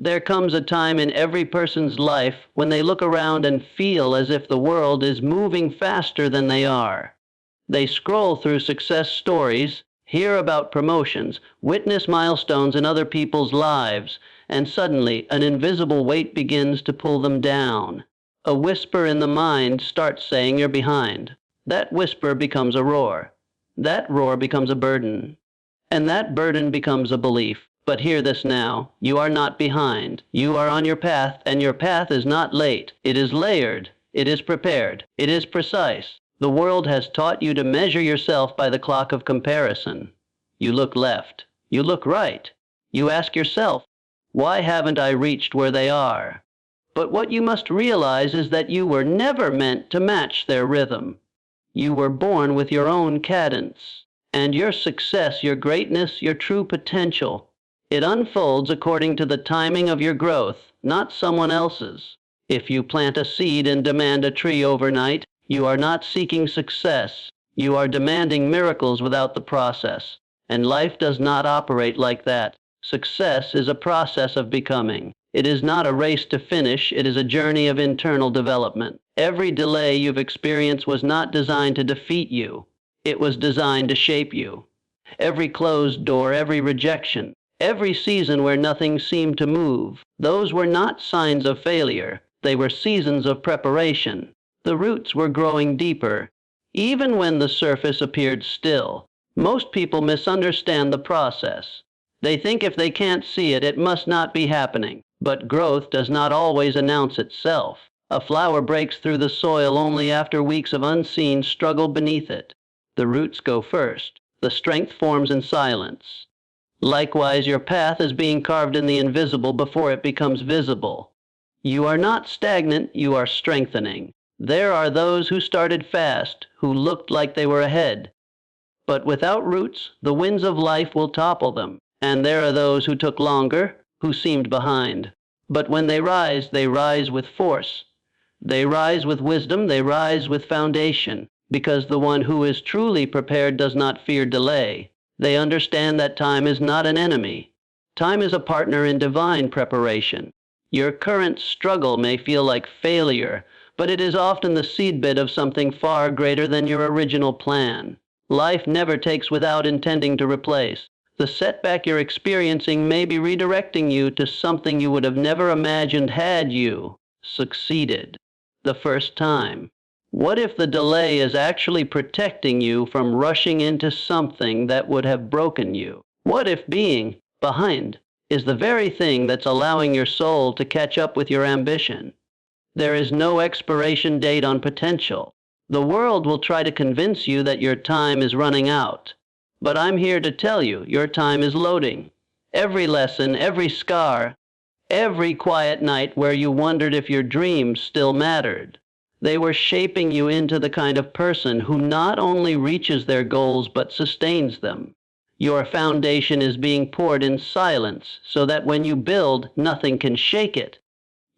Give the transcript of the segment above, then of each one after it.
There comes a time in every person's life when they look around and feel as if the world is moving faster than they are. They scroll through success stories, hear about promotions, witness milestones in other people's lives, and suddenly an invisible weight begins to pull them down. A whisper in the mind starts saying you're behind. That whisper becomes a roar. That roar becomes a burden. And that burden becomes a belief. But hear this now, you are not behind. You are on your path, and your path is not late. It is layered. It is prepared. It is precise. The world has taught you to measure yourself by the clock of comparison. You look left. You look right. You ask yourself, why haven't I reached where they are? But what you must realize is that you were never meant to match their rhythm. You were born with your own cadence, and your success, your greatness, your true potential, it unfolds according to the timing of your growth, not someone else's. If you plant a seed and demand a tree overnight, you are not seeking success. You are demanding miracles without the process. And life does not operate like that. Success is a process of becoming. It is not a race to finish, it is a journey of internal development. Every delay you've experienced was not designed to defeat you. It was designed to shape you. Every closed door, every rejection, every season where nothing seemed to move, those were not signs of failure. They were seasons of preparation. The roots were growing deeper, even when the surface appeared still. Most people misunderstand the process. They think if they can't see it, it must not be happening. But growth does not always announce itself. A flower breaks through the soil only after weeks of unseen struggle beneath it. The roots go first. The strength forms in silence. Likewise, your path is being carved in the invisible before it becomes visible. You are not stagnant, you are strengthening. There are those who started fast, who looked like they were ahead. But without roots, the winds of life will topple them. And there are those who took longer, who seemed behind. But when they rise with force. They rise with wisdom, they rise with foundation, because the one who is truly prepared does not fear delay. They understand that time is not an enemy. Time is a partner in divine preparation. Your current struggle may feel like failure, but it is often the seedbed of something far greater than your original plan. Life never takes without intending to replace. The setback you're experiencing may be redirecting you to something you would have never imagined had you succeeded the first time. What if the delay is actually protecting you from rushing into something that would have broken you? What if being behind is the very thing that's allowing your soul to catch up with your ambition? There is no expiration date on potential. The world will try to convince you that your time is running out. But I'm here to tell you, your time is loading. Every lesson, every scar, every quiet night where you wondered if your dreams still mattered. They were shaping you into the kind of person who not only reaches their goals but sustains them. Your foundation is being poured in silence so that when you build, nothing can shake it.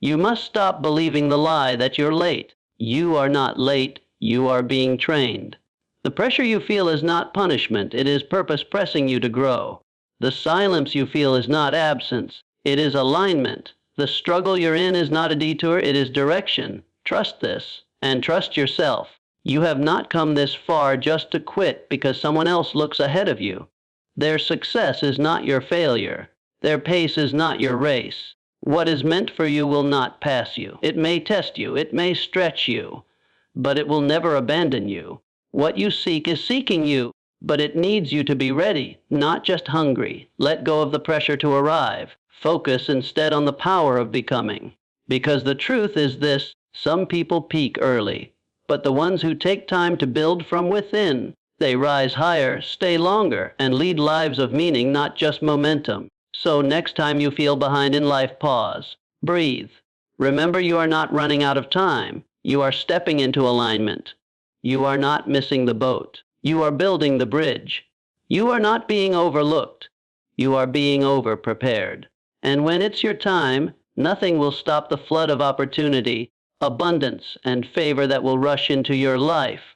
You must stop believing the lie that you're late. You are not late, you are being trained. The pressure you feel is not punishment, it is purpose pressing you to grow. The silence you feel is not absence, it is alignment. The struggle you're in is not a detour, it is direction. Trust this, and trust yourself. You have not come this far just to quit because someone else looks ahead of you. Their success is not your failure. Their pace is not your race. What is meant for you will not pass you. It may test you, it may stretch you, but it will never abandon you. What you seek is seeking you, but it needs you to be ready, not just hungry. Let go of the pressure to arrive. Focus instead on the power of becoming. Because the truth is this, some people peak early, but the ones who take time to build from within, they rise higher, stay longer, and lead lives of meaning, not just momentum. So next time you feel behind in life, pause. Breathe. Remember, you are not running out of time. You are stepping into alignment. You are not missing the boat. You are building the bridge. You are not being overlooked. You are being over-prepared. And when it's your time, nothing will stop the flood of opportunity, abundance, and favor that will rush into your life.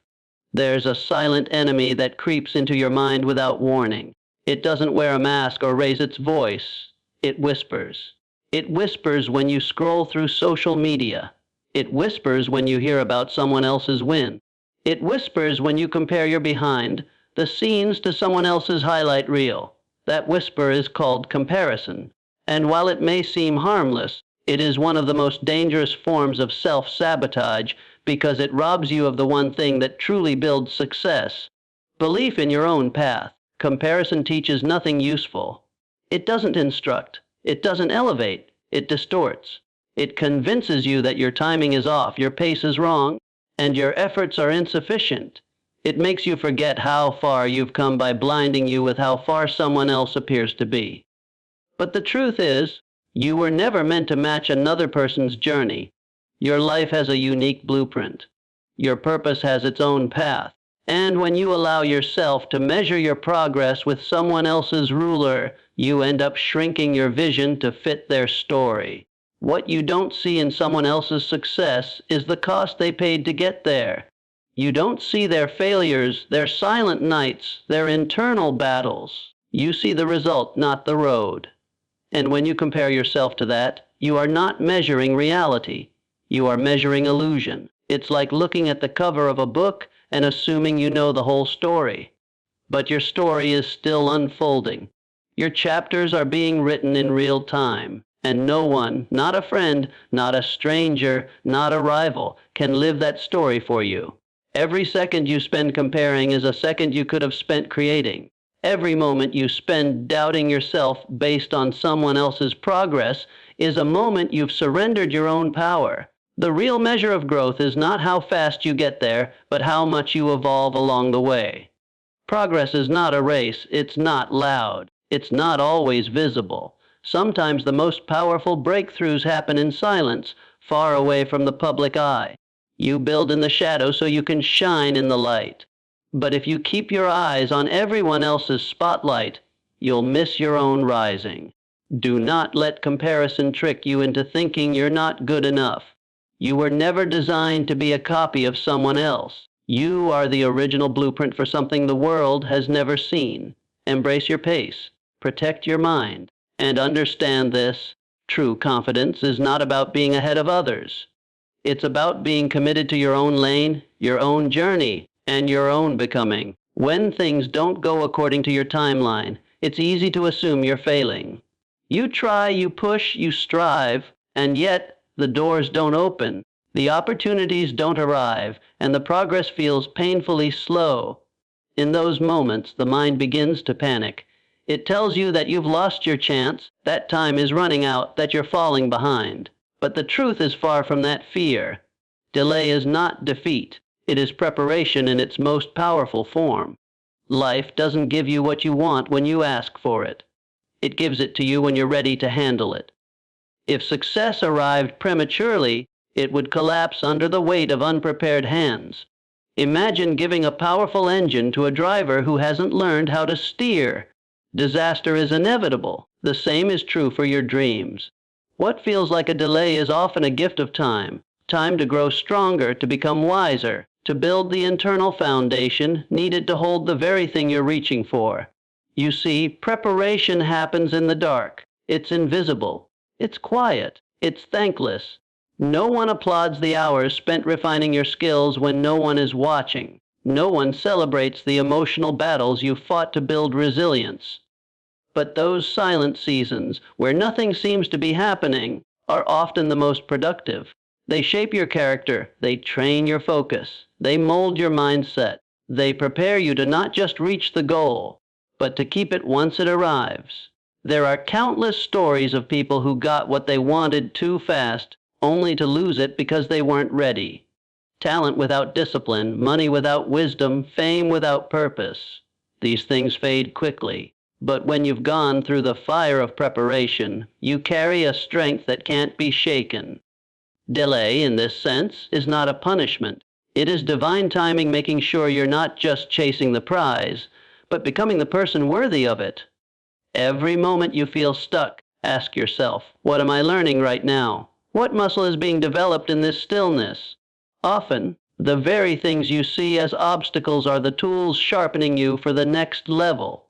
There's a silent enemy that creeps into your mind without warning. It doesn't wear a mask or raise its voice. It whispers. It whispers when you scroll through social media. It whispers when you hear about someone else's win. It whispers when you compare your behind the scenes to someone else's highlight reel. That whisper is called comparison. And while it may seem harmless, it is one of the most dangerous forms of self-sabotage because it robs you of the one thing that truly builds success: belief in your own path. Comparison teaches nothing useful. It doesn't instruct. It doesn't elevate. It distorts. It convinces you that your timing is off, your pace is wrong, and your efforts are insufficient. It makes you forget how far you've come by blinding you with how far someone else appears to be. But the truth is, you were never meant to match another person's journey. Your life has a unique blueprint. Your purpose has its own path. And when you allow yourself to measure your progress with someone else's ruler, you end up shrinking your vision to fit their story. What you don't see in someone else's success is the cost they paid to get there. You don't see their failures, their silent nights, their internal battles. You see the result, not the road. And when you compare yourself to that, you are not measuring reality. You are measuring illusion. It's like looking at the cover of a book and assuming you know the whole story. But your story is still unfolding. Your chapters are being written in real time, and no one, not a friend, not a stranger, not a rival, can live that story for you. Every second you spend comparing is a second you could have spent creating. Every moment you spend doubting yourself based on someone else's progress is a moment you've surrendered your own power. The real measure of growth is not how fast you get there, but how much you evolve along the way. Progress is not a race. It's not loud. It's not always visible. Sometimes the most powerful breakthroughs happen in silence, far away from the public eye. You build in the shadow so you can shine in the light. But if you keep your eyes on everyone else's spotlight, you'll miss your own rising. Do not let comparison trick you into thinking you're not good enough. You were never designed to be a copy of someone else. You are the original blueprint for something the world has never seen. Embrace your pace, protect your mind, and understand this: true confidence is not about being ahead of others. It's about being committed to your own lane, your own journey, and your own becoming. When things don't go according to your timeline, it's easy to assume you're failing. You try, you push, you strive, and yet the doors don't open, the opportunities don't arrive, and the progress feels painfully slow. In those moments, the mind begins to panic. It tells you that you've lost your chance, that time is running out, that you're falling behind. But the truth is far from that fear. Delay is not defeat. It is preparation in its most powerful form. Life doesn't give you what you want when you ask for it. It gives it to you when you're ready to handle it. If success arrived prematurely, it would collapse under the weight of unprepared hands. Imagine giving a powerful engine to a driver who hasn't learned how to steer. Disaster is inevitable. The same is true for your dreams. What feels like a delay is often a gift of time. Time to grow stronger, to become wiser, to build the internal foundation needed to hold the very thing you're reaching for. You see, preparation happens in the dark. It's invisible. It's quiet. It's thankless. No one applauds the hours spent refining your skills when no one is watching. No one celebrates the emotional battles you fought to build resilience. But those silent seasons, where nothing seems to be happening, are often the most productive. They shape your character, they train your focus, they mold your mindset, they prepare you to not just reach the goal, but to keep it once it arrives. There are countless stories of people who got what they wanted too fast, only to lose it because they weren't ready. Talent without discipline, money without wisdom, fame without purpose. These things fade quickly. But when you've gone through the fire of preparation, you carry a strength that can't be shaken. Delay, in this sense, is not a punishment. It is divine timing making sure you're not just chasing the prize, but becoming the person worthy of it. Every moment you feel stuck, ask yourself, what am I learning right now? What muscle is being developed in this stillness? Often, the very things you see as obstacles are the tools sharpening you for the next level.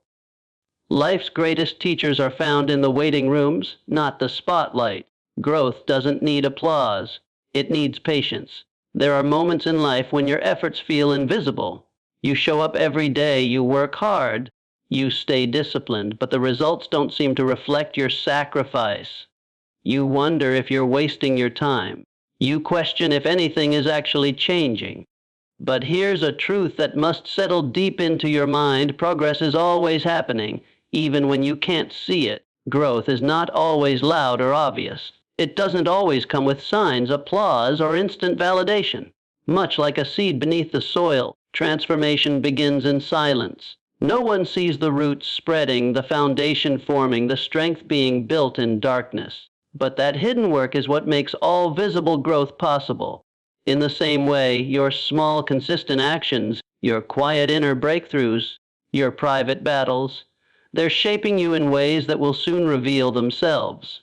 Life's greatest teachers are found in the waiting rooms, not the spotlight. Growth doesn't need applause. It needs patience. There are moments in life when your efforts feel invisible. You show up every day, you work hard, you stay disciplined, but the results don't seem to reflect your sacrifice. You wonder if you're wasting your time. You question if anything is actually changing. But here's a truth that must settle deep into your mind. Progress is always happening, even when you can't see it. Growth is not always loud or obvious. It doesn't always come with signs, applause, or instant validation. Much like a seed beneath the soil, transformation begins in silence. No one sees the roots spreading, the foundation forming, the strength being built in darkness. But that hidden work is what makes all visible growth possible. In the same way, your small, consistent actions, your quiet inner breakthroughs, your private battles, they're shaping you in ways that will soon reveal themselves.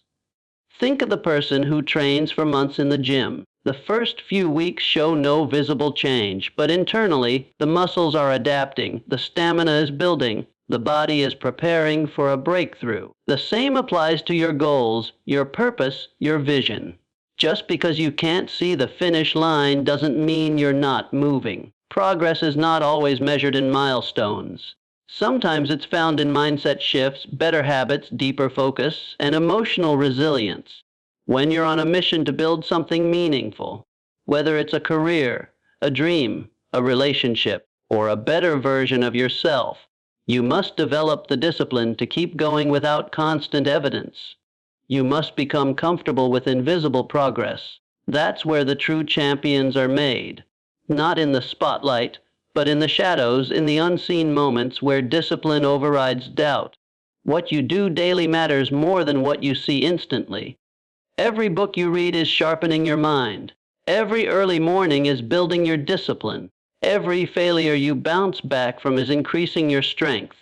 Think of the person who trains for months in the gym. The first few weeks show no visible change, but internally, the muscles are adapting, the stamina is building, the body is preparing for a breakthrough. The same applies to your goals, your purpose, your vision. Just because you can't see the finish line doesn't mean you're not moving. Progress is not always measured in milestones. Sometimes it's found in mindset shifts, better habits, deeper focus, and emotional resilience. When you're on a mission to build something meaningful, whether it's a career, a dream, a relationship, or a better version of yourself, you must develop the discipline to keep going without constant evidence. You must become comfortable with invisible progress. That's where the true champions are made. Not in the spotlight, but in the shadows, in the unseen moments where discipline overrides doubt. What you do daily matters more than what you see instantly. Every book you read is sharpening your mind. Every early morning is building your discipline. Every failure you bounce back from is increasing your strength.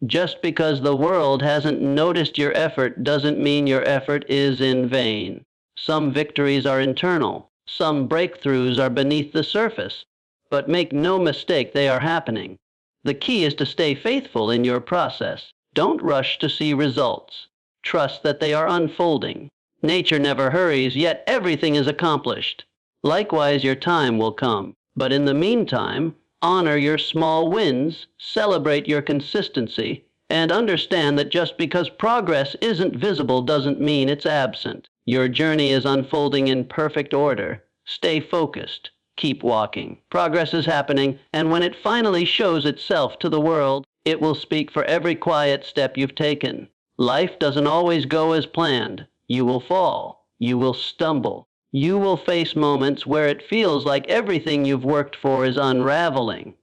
Just because the world hasn't noticed your effort doesn't mean your effort is in vain. Some victories are internal. Some breakthroughs are beneath the surface. But make no mistake, they are happening. The key is to stay faithful in your process. Don't rush to see results. Trust that they are unfolding. Nature never hurries, yet everything is accomplished. Likewise, your time will come. But in the meantime, honor your small wins, celebrate your consistency, and understand that just because progress isn't visible doesn't mean it's absent. Your journey is unfolding in perfect order. Stay focused. Keep walking. Progress is happening, and when it finally shows itself to the world, it will speak for every quiet step you've taken. Life doesn't always go as planned. You will fall. You will stumble. You will face moments where it feels like everything you've worked for is unraveling.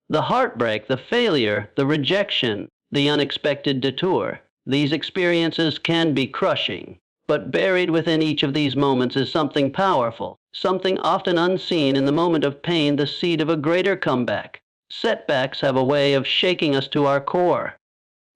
The heartbreak, the failure, the rejection, the unexpected detour, these experiences can be crushing. But buried within each of these moments is something powerful, something often unseen in the moment of pain, the seed of a greater comeback. Setbacks have a way of shaking us to our core.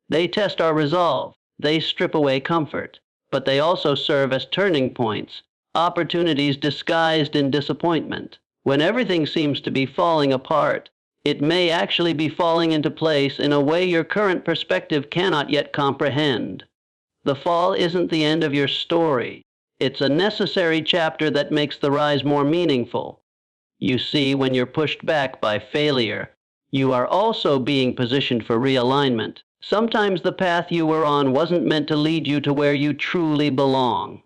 They test our resolve. They strip away comfort. But they also serve as turning points, opportunities disguised in disappointment. When everything seems to be falling apart, it may actually be falling into place in a way your current perspective cannot yet comprehend. The fall isn't the end of your story. It's a necessary chapter that makes the rise more meaningful. You see, when you're pushed back by failure, you are also being positioned for realignment. Sometimes the path you were on wasn't meant to lead you to where you truly belong.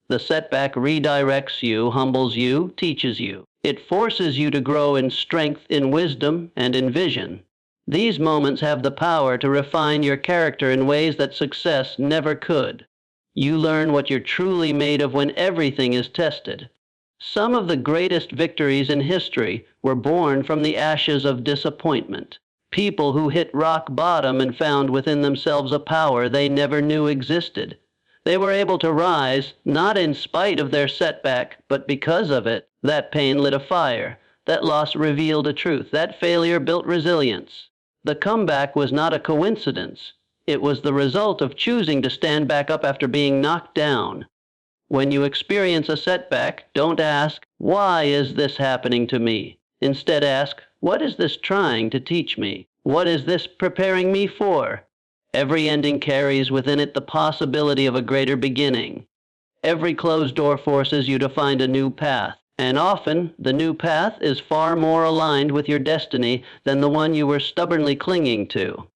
The setback redirects you, humbles you, teaches you. It forces you to grow in strength, in wisdom, and in vision. These moments have the power to refine your character in ways that success never could. You learn what you're truly made of when everything is tested. Some of the greatest victories in history were born from the ashes of disappointment. People who hit rock bottom and found within themselves a power they never knew existed. They were able to rise, not in spite of their setback, but because of it. That pain lit a fire. That loss revealed a truth. That failure built resilience. The comeback was not a coincidence. It was the result of choosing to stand back up after being knocked down. When you experience a setback, don't ask, "Why is this happening to me?" Instead ask, "What is this trying to teach me? What is this preparing me for?" Every ending carries within it the possibility of a greater beginning. Every closed door forces you to find a new path, and often the new path is far more aligned with your destiny than the one you were stubbornly clinging to.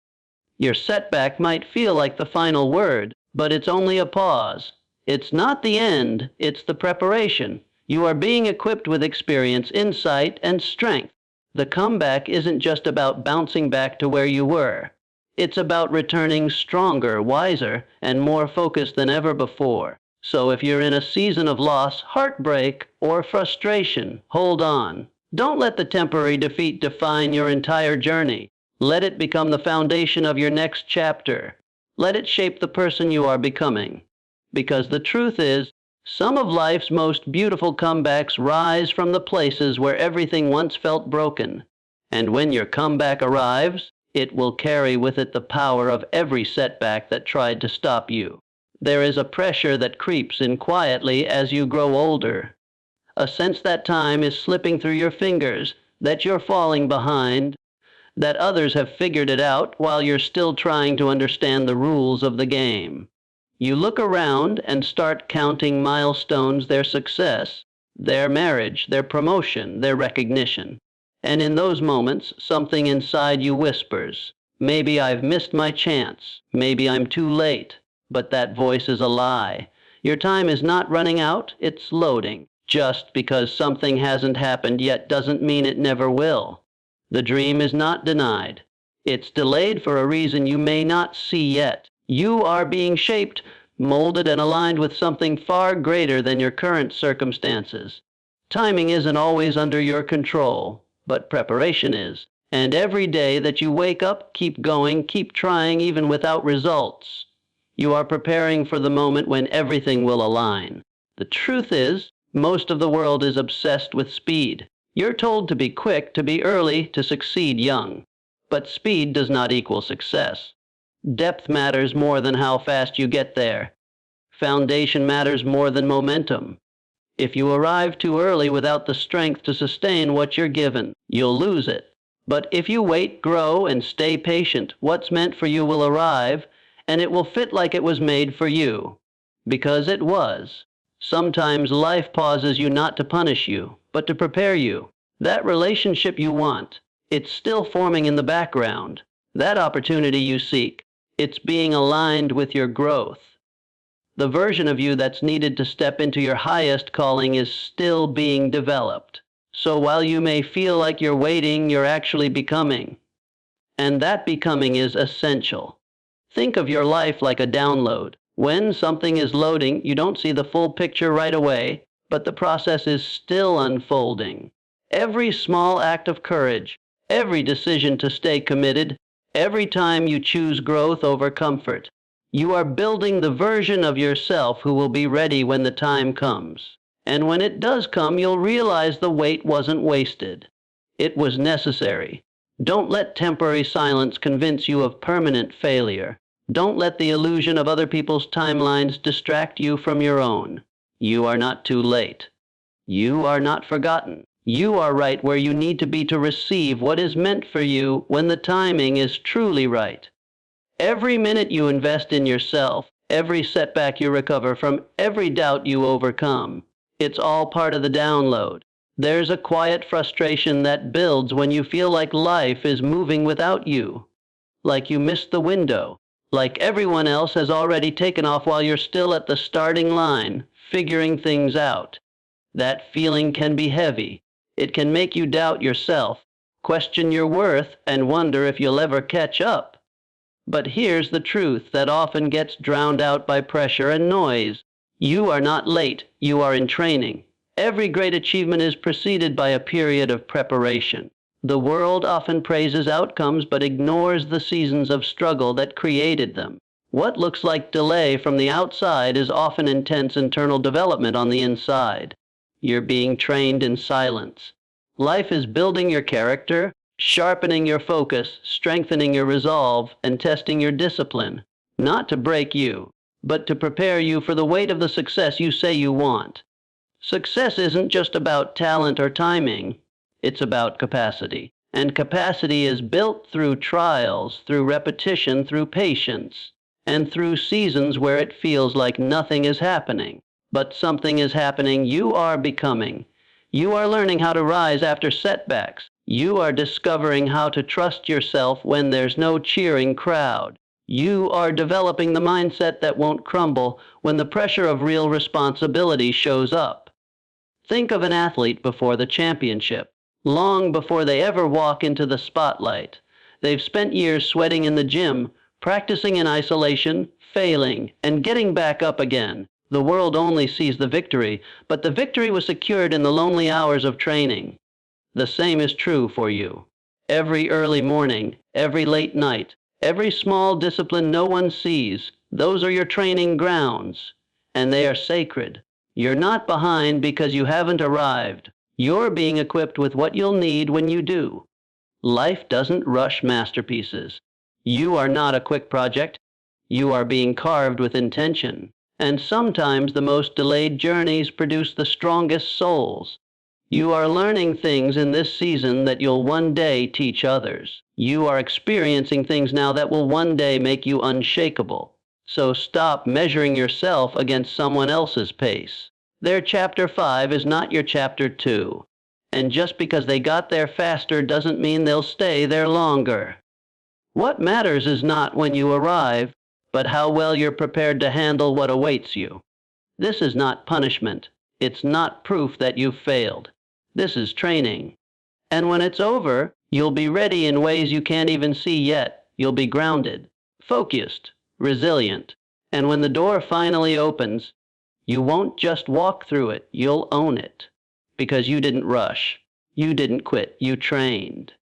Your setback might feel like the final word, but it's only a pause. It's not the end, it's the preparation. You are being equipped with experience, insight, and strength. The comeback isn't just about bouncing back to where you were. It's about returning stronger, wiser, and more focused than ever before. So if you're in a season of loss, heartbreak, or frustration, hold on. Don't let the temporary defeat define your entire journey. Let it become the foundation of your next chapter. Let it shape the person you are becoming. Because the truth is, some of life's most beautiful comebacks rise from the places where everything once felt broken. And when your comeback arrives, it will carry with it the power of every setback that tried to stop you. There is a pressure that creeps in quietly as you grow older. A sense that time is slipping through your fingers, that you're falling behind, that others have figured it out while you're still trying to understand the rules of the game. You look around and start counting milestones, their success, their marriage, their promotion, their recognition. And in those moments, something inside you whispers, maybe I've missed my chance, maybe I'm too late. But that voice is a lie. Your time is not running out, it's loading. Just because something hasn't happened yet doesn't mean it never will. The dream is not denied. It's delayed for a reason you may not see yet. You are being shaped, molded, and aligned with something far greater than your current circumstances. Timing isn't always under your control, but preparation is. And every day that you wake up, keep going, keep trying even without results. You are preparing for the moment when everything will align. The truth is, most of the world is obsessed with speed. You're told to be quick, to be early, to succeed young. But speed does not equal success. Depth matters more than how fast you get there. Foundation matters more than momentum. If you arrive too early without the strength to sustain what you're given, you'll lose it. But if you wait, grow, and stay patient, what's meant for you will arrive, and it will fit like it was made for you. Because it was. Sometimes life pauses you not to punish you, but to prepare you. That relationship you want, it's still forming in the background. That opportunity you seek, it's being aligned with your growth. The version of you that's needed to step into your highest calling is still being developed. So while you may feel like you're waiting, you're actually becoming. And that becoming is essential. Think of your life like a download. When something is loading, you don't see the full picture right away, but the process is still unfolding. Every small act of courage, every decision to stay committed, every time you choose growth over comfort, you are building the version of yourself who will be ready when the time comes. And when it does come, you'll realize the wait wasn't wasted. It was necessary. Don't let temporary silence convince you of permanent failure. Don't let the illusion of other people's timelines distract you from your own. You are not too late. You are not forgotten. You are right where you need to be to receive what is meant for you when the timing is truly right. Every minute you invest in yourself, every setback you recover from, every doubt you overcome, it's all part of the download. There's a quiet frustration that builds when you feel like life is moving without you, like you missed the window, like everyone else has already taken off while you're still at the starting line, figuring things out. That feeling can be heavy. It can make you doubt yourself, question your worth, and wonder if you'll ever catch up. But here's the truth that often gets drowned out by pressure and noise. You are not late, you are in training. Every great achievement is preceded by a period of preparation. The world often praises outcomes but ignores the seasons of struggle that created them. What looks like delay from the outside is often intense internal development on the inside. You're being trained in silence. Life is building your character, sharpening your focus, strengthening your resolve, and testing your discipline, not to break you, but to prepare you for the weight of the success you say you want. Success isn't just about talent or timing. It's about capacity. And capacity is built through trials, through repetition, through patience, and through seasons where it feels like nothing is happening. But something is happening. You are becoming. You are learning how to rise after setbacks. You are discovering how to trust yourself when there's no cheering crowd. You are developing the mindset that won't crumble when the pressure of real responsibility shows up. Think of an athlete before the championship. Long before they ever walk into the spotlight, they've spent years sweating in the gym, practicing in isolation, failing, and getting back up again. The world only sees the victory, but the victory was secured in the lonely hours of training. The same is true for you. Every early morning, every late night, every small discipline no one sees, those are your training grounds, and they are sacred. You're not behind because you haven't arrived. You're being equipped with what you'll need when you do. Life doesn't rush masterpieces. You are not a quick project. You are being carved with intention. And sometimes the most delayed journeys produce the strongest souls. You are learning things in this season that you'll one day teach others. You are experiencing things now that will one day make you unshakable. So stop measuring yourself against someone else's pace. Their chapter 5 is not your chapter 2. And just because they got there faster doesn't mean they'll stay there longer. What matters is not when you arrive, but how well you're prepared to handle what awaits you. This is not punishment. It's not proof that you've failed. This is training. And when it's over, you'll be ready in ways you can't even see yet. You'll be grounded, focused, resilient. And when the door finally opens, you won't just walk through it, you'll own it. Because you didn't rush. You didn't quit. You trained.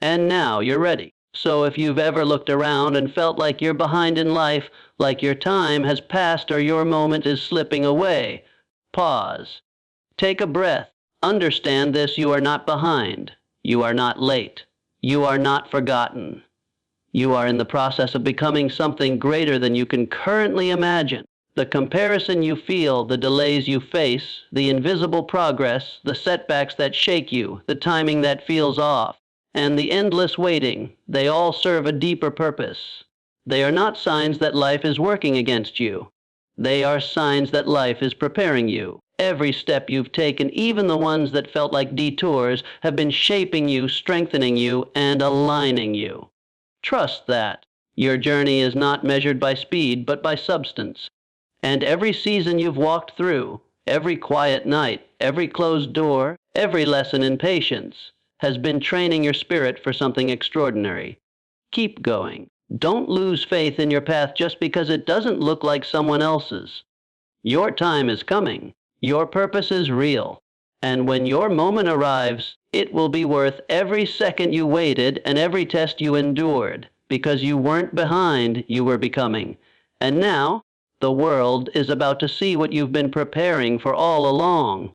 And now you're ready. So if you've ever looked around and felt like you're behind in life, like your time has passed or your moment is slipping away, pause. Take a breath. Understand this: you are not behind. You are not late. You are not forgotten. You are in the process of becoming something greater than you can currently imagine. The comparison you feel, the delays you face, the invisible progress, the setbacks that shake you, the timing that feels off, and the endless waiting, they all serve a deeper purpose. They are not signs that life is working against you. They are signs that life is preparing you. Every step you've taken, even the ones that felt like detours, have been shaping you, strengthening you, and aligning you. Trust that. Your journey is not measured by speed, but by substance. And every season you've walked through, every quiet night, every closed door, every lesson in patience, has been training your spirit for something extraordinary. Keep going. Don't lose faith in your path just because it doesn't look like someone else's. Your time is coming. Your purpose is real. And when your moment arrives, it will be worth every second you waited and every test you endured, because you weren't behind, you were becoming. And now, the world is about to see what you've been preparing for all along.